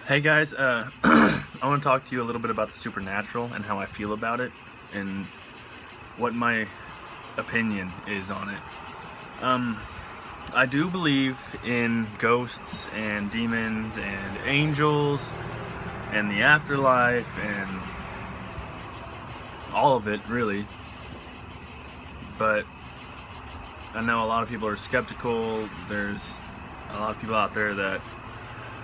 Hey guys, I want to talk to you a little bit about the supernatural and how I feel about it and what my opinion is on it. I do believe in ghosts and demons and angels and the afterlife and all of it, really. But I know a lot of people are skeptical. There's a lot of people out there that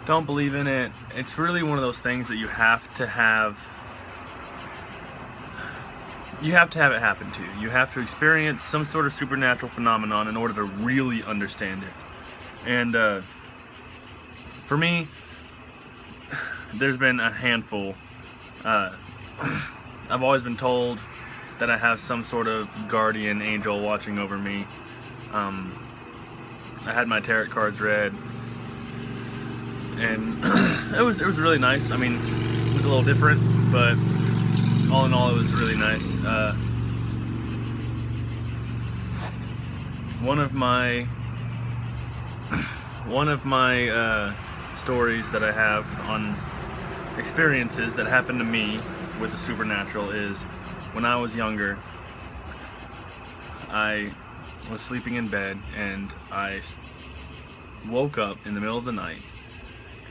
don't believe in it. It's really one of those things that you have to have it happen to you. You have to experience some sort of supernatural phenomenon in order to really understand it. And for me, there's been a handful. I've always been told that I have some sort of guardian angel watching over me. I had my tarot cards read, and it was really nice. I mean, it was a little different, but all in all, it was really nice. One of my stories that I have on experiences that happened to me with the supernatural is when I was younger. I was sleeping in bed and I woke up in the middle of the night,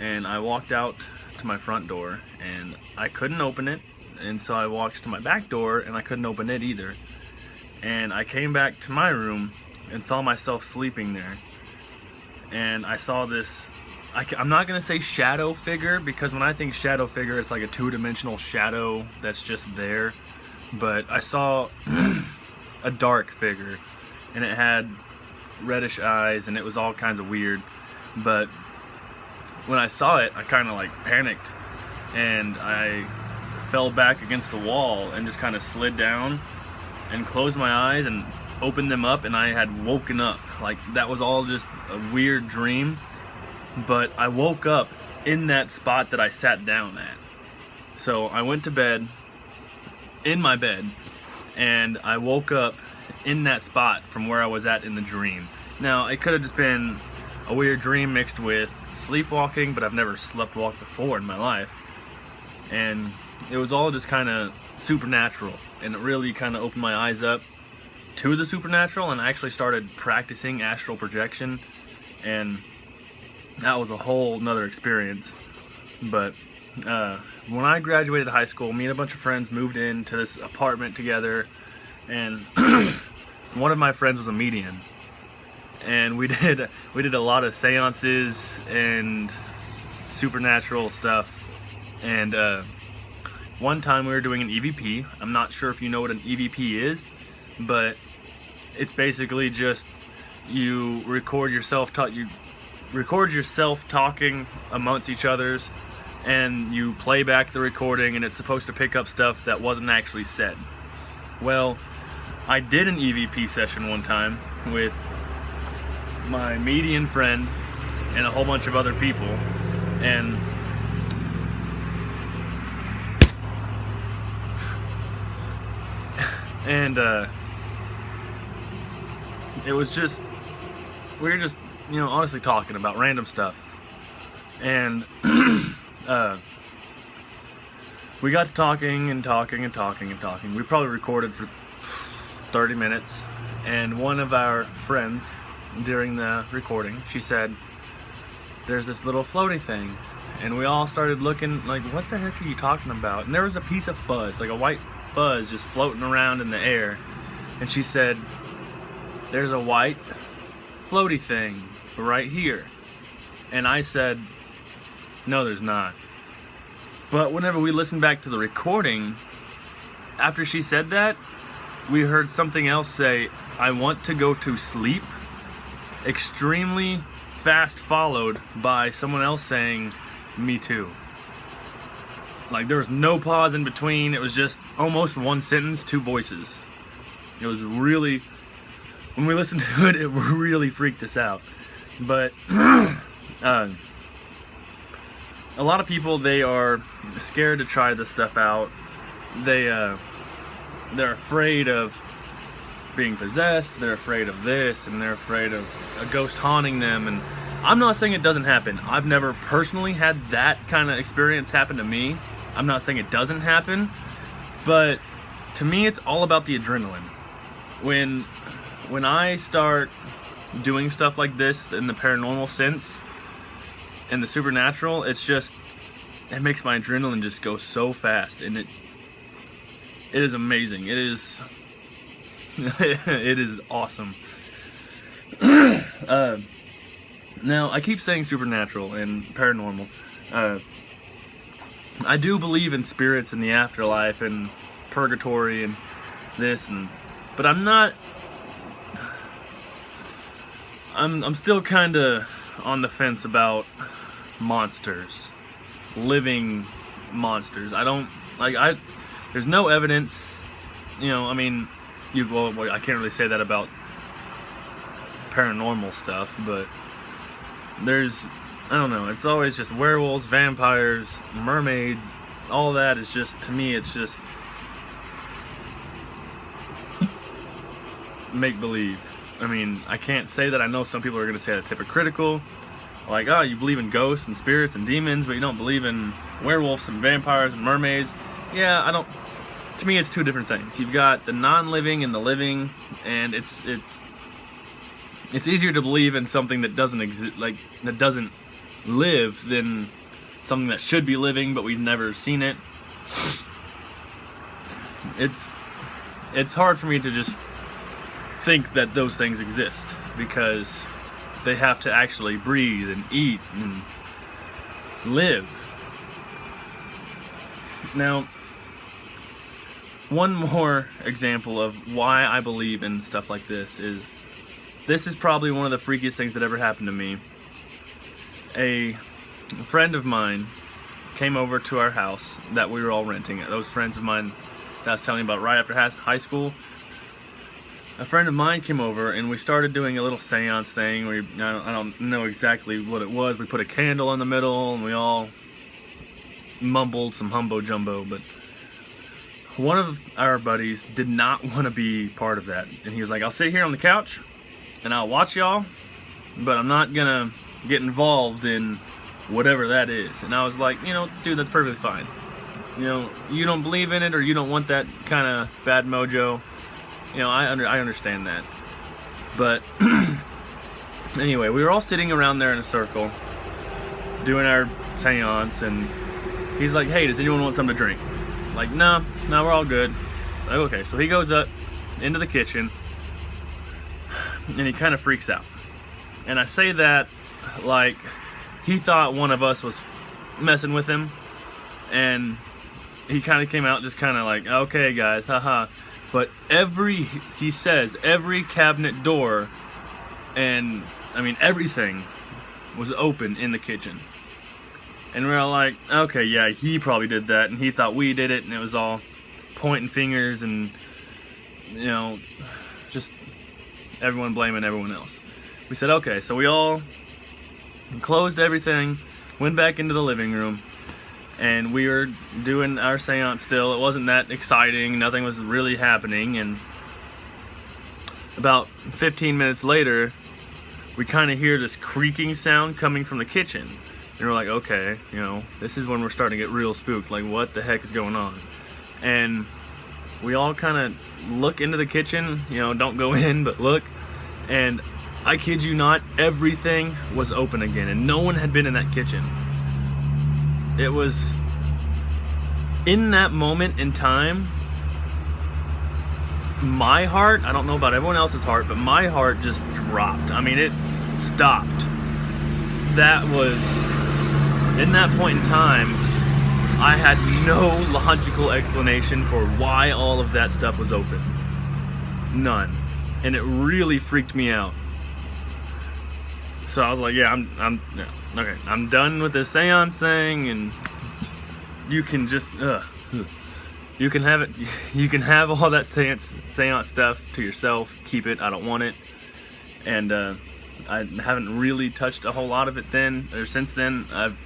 and I walked out to my front door and I couldn't open it, and so I walked to my back door and I couldn't open it either. And I came back to my room and saw myself sleeping there, and I saw this, I'm not gonna say shadow figure, because when I think shadow figure it's like a two-dimensional shadow that's just there, but I saw a dark figure, and it had reddish eyes and it was all kinds of weird. But when I saw it, I kind of like panicked, and I fell back against the wall and just kind of slid down and closed my eyes and opened them up, and I had woken up. Like, that was all just a weird dream, but I woke up in that spot that I sat down at. So I went to bed in my bed, and I woke up in that spot from where I was at in the dream. Now, it could have just been a weird dream mixed with sleepwalking, but I've never sleptwalked before in my life. And it was all just kind of supernatural, and it really kind of opened my eyes up to the supernatural, and I actually started practicing astral projection, and that was a whole nother experience. But when I graduated high school, me and a bunch of friends moved into this apartment together, and one of my friends was a medium, and we did a lot of seances and supernatural stuff. And one time we were doing an EVP. I'm not sure if you know what an EVP is, but it's basically just you record yourself talking amongst each others, and you play back the recording, and it's supposed to pick up stuff that wasn't actually said. Well, I did an EVP session one time with my median friend and a whole bunch of other people, and it was just, we were just, honestly talking about random stuff, and we got to talking and talking and talking and talking. We probably recorded for 30 minutes, and one of our friends during the recording, she said, "There's this little floaty thing," and we all started looking like, what the heck are you talking about? And there was a piece of fuzz, like a white fuzz, just floating around in the air, and she said, "There's a white floaty thing right here." And I said, "No, there's not." But whenever we listened back to the recording, after she said that, we heard something else say, "I want to go to sleep," extremely fast followed by someone else saying, "Me too." Like, there was no pause in between. It was just almost one sentence, two voices. It was really, when we listened to it, it really freaked us out. But a lot of people, they are scared to try this stuff out. They're afraid of being possessed, they're afraid of this, and they're afraid of a ghost haunting them, and I'm not saying it doesn't happen. I've never personally had that kind of experience happen to me. I'm not saying it doesn't happen, but to me it's all about the adrenaline. When I start doing stuff like this in the paranormal sense and the supernatural, it makes my adrenaline just go so fast, and it is amazing. It is it is awesome. Now, I keep saying supernatural and paranormal. I do believe in spirits and the afterlife and purgatory and this, but I'm not. I'm still kind of on the fence about monsters, living monsters. I don't like. There's no evidence. I mean, well, I can't really say that about paranormal stuff, but I don't know, it's always just werewolves, vampires, mermaids, all that is just, to me, it's just make-believe. I mean, I can't say that. I know some people are going to say that's hypocritical, like, oh, you believe in ghosts and spirits and demons, but you don't believe in werewolves and vampires and mermaids. Yeah, I don't. To me, it's two different things. You've got the non-living and the living, and it's easier to believe in something that doesn't exist, like that doesn't live, than something that should be living but we've never seen it. It's hard for me to just think that those things exist, because they have to actually breathe and eat and live. Now, one more example of why I believe in stuff like this is probably one of the freakiest things that ever happened to me. A friend of mine came over to our house that we were all renting. Those friends of mine that I was telling you about right after high school. A friend of mine came over and we started doing a little seance thing where I don't know exactly what it was. We put a candle in the middle and we all mumbled some humbo jumbo, but one of our buddies did not want to be part of that, and he was like, I'll sit here on the couch and I'll watch y'all, but I'm not gonna get involved in whatever that is. And I was like, dude, that's perfectly fine. You don't believe in it, or you don't want that kind of bad mojo. I understand that. But anyway, we were all sitting around there in a circle doing our seance, and he's like, hey, does anyone want something to drink? Like, no, we're all good. Like, okay, so he goes up into the kitchen and he kind of freaks out. And I say that like he thought one of us was messing with him, and he kind of came out just kind of like, okay guys, haha. But he says every cabinet door and everything was open in the kitchen. And we were all like, okay, yeah, he probably did that, and he thought we did it, and it was all pointing fingers and, just everyone blaming everyone else. We said, okay, so we all closed everything, went back into the living room, and we were doing our seance still. It wasn't that exciting, nothing was really happening, and about 15 minutes later, we kind of hear this creaking sound coming from the kitchen. And we're like, okay, this is when we're starting to get real spooked. Like, what the heck is going on? And we all kind of look into the kitchen, don't go in, but look. And I kid you not, everything was open again, and no one had been in that kitchen. It was, in that moment in time, my heart, I don't know about everyone else's heart, but my heart just dropped. It stopped. That was, in that point in time, I had no logical explanation for why all of that stuff was open. None. And it really freaked me out. So I was like, yeah, okay, I'm done with this seance thing, and you can just, you can have it, you can have all that seance stuff to yourself, keep it, I don't want it. And I haven't really touched a whole lot of it since then. I've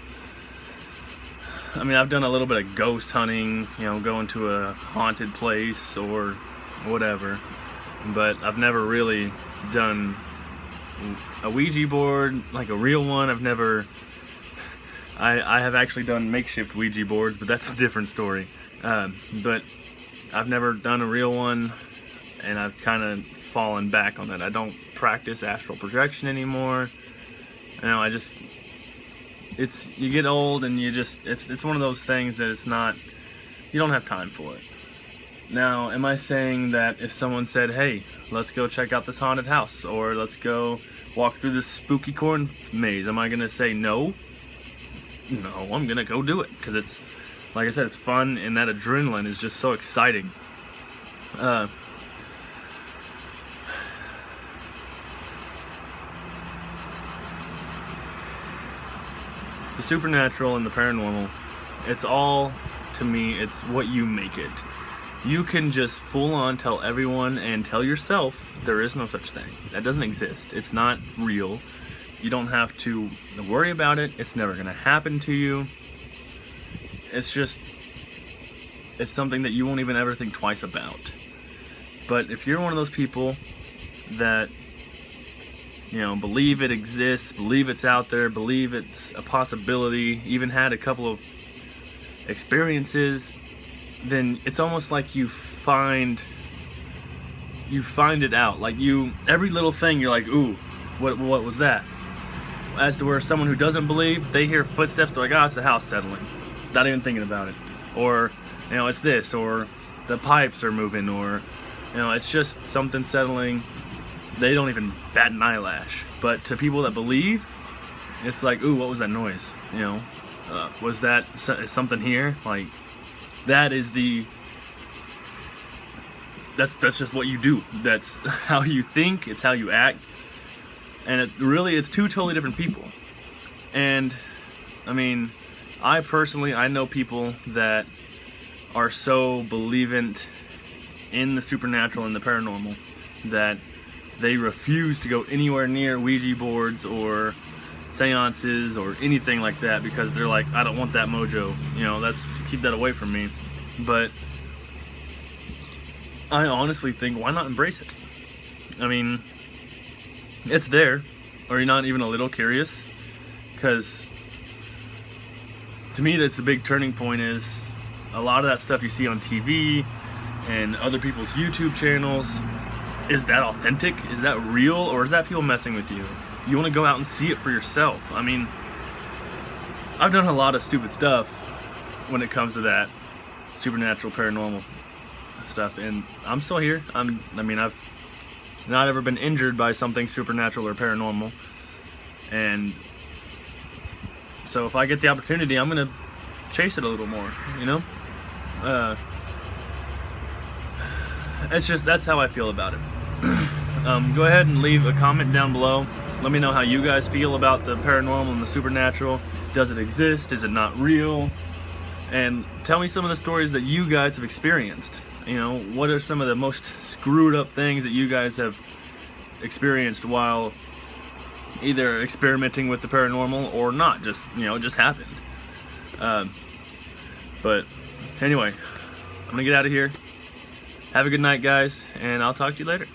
done a little bit of ghost hunting, going to a haunted place or whatever, but I've never really done a Ouija board, like a real one, I've never. I have actually done makeshift Ouija boards, but that's a different story. But I've never done a real one, and I've kind of fallen back on that. I don't practice astral projection anymore. You know, you get old, and it's one of those things that it's not, you don't have time for it. Now, am I saying that if someone said, hey, let's go check out this haunted house, or let's go walk through this spooky corn maze, am I gonna say no? No, I'm gonna go do it, because it's, like I said, it's fun, and that adrenaline is just so exciting. The supernatural and the paranormal, it's all, to me, it's what you make it. You can just full on tell everyone and tell yourself there is no such thing. That doesn't exist. It's not real. You don't have to worry about it. It's never gonna happen to you. It's something that you won't even ever think twice about. But if you're one of those people that, you know, believe it exists, believe it's out there, believe it's a possibility, even had a couple of experiences, then it's almost like you find it out. Like every little thing you're like, ooh, what was that? As to where someone who doesn't believe, they hear footsteps, they're like, oh, it's the house settling. Not even thinking about it. Or, you know, it's this, or the pipes are moving, or, you know, it's just something settling. They don't even bat an eyelash. But to people that believe, it's like, ooh, what was that noise? You know, was that something here? Like, that's just what you do. That's how you think, it's how you act. And it's two totally different people. And I mean, I know people that are so believant in the supernatural and the paranormal that they refuse to go anywhere near Ouija boards or seances or anything like that, because they're like, I don't want that mojo, you know, keep that away from me. But I honestly think, why not embrace it? I mean, it's there. Are you not even a little curious? Because to me, that's the big turning point. Is a lot of that stuff you see on TV and other people's YouTube channels, is that authentic? Is that real? Or is that people messing with you? You want to go out and see it for yourself. I mean, I've done a lot of stupid stuff when it comes to that supernatural, paranormal stuff, and I'm still here. I mean, I've not ever been injured by something supernatural or paranormal, and so if I get the opportunity, I'm gonna chase it a little more, you know? That's how I feel about it. Go ahead and leave a comment down below. Let me know how you guys feel about the paranormal and the supernatural. Does it exist? Is it not real? And tell me some of the stories that you guys have experienced. You know, what are some of the most screwed up things that you guys have experienced while either experimenting with the paranormal or not? Just, you know, it just happened. But anyway, I'm gonna get out of here. Have a good night, guys, and I'll talk to you later.